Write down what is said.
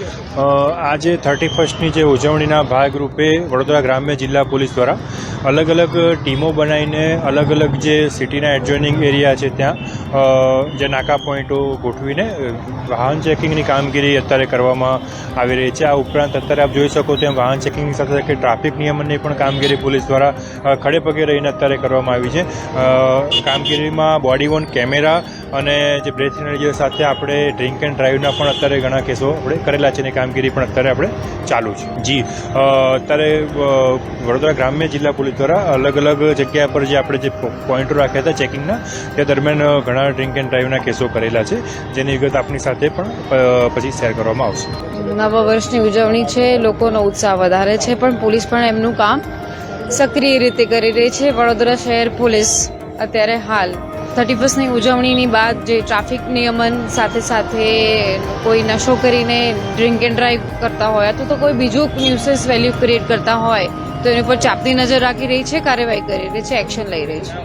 આજે 31મી જે ઉજવણીના ભાગરૂપે વડોદરા ગ્રામ્ય જિલ્લા પોલીસ દ્વારા અલગ અલગ ટીમો બનાવીને અલગ અલગ જે સિટીના એડજોઇનિંગ એરિયા છે ત્યાં જે નાકા પોઈન્ટો ગોઠવીને વાહન ચેકિંગની કામગીરી અત્યારે કરવામાં આવી રહી છે. આ ઉપરાંત અત્યારે આપ જોઈ શકો તેમ વાહન ચેકિંગની સાથે સાથે ટ્રાફિક નિયમનની પણ કામગીરી પોલીસ દ્વારા ખડે પગે રહીને અત્યારે કરવામાં આવી છે. કામગીરીમાં બોડી વોર્ન કેમેરા અને જે બ્રેથ એનર્જી સાથે આપણે ડ્રિંક એન્ડ ડ્રાઈવના પણ અત્યારે ઘણા કેસો આપણે કરેલા છે. એની કામગીરી પણ અત્યારે આપણે ચાલુ છે. જી અત્યારે વડોદરા ગ્રામ્ય જિલ્લા પોલીસ દ્વારા અલગ અલગ જગ્યા પર જે આપણે જે પોઈન્ટો રાખ્યા હતા ચેકિંગના તે દરમિયાન ઘણા ડ્રિંક એન્ડ ડ્રાઈવના કેસો કરેલા છે, જેની વિગત આપની સાથે પણ પછી શેર કરવામાં આવશે. નવા વર્ષની ઉજવણી છે, લોકોનો ઉત્સાહ વધારે છે, પણ પોલીસ પણ એમનું કામ સક્રિય રીતે કરી રહી છે. વડોદરા શહેર પોલીસ અત્યારે હાલ 31મી ઉજવણીની બાદ જે ટ્રાફિક નિયમન સાથે સાથે કોઈ નશો કરીને ડ્રિંક એન્ડ ડ્રાઈવ કરતા હોય અથવા તો કોઈ બીજું ન્યુસન્સ વેલ્યુ ક્રિએટ કરતા હોય તો એની પર ચાપતી નજર રાખી રહી છે, કાર્યવાહી કરી રહી છે, એક્શન લઈ રહી છે.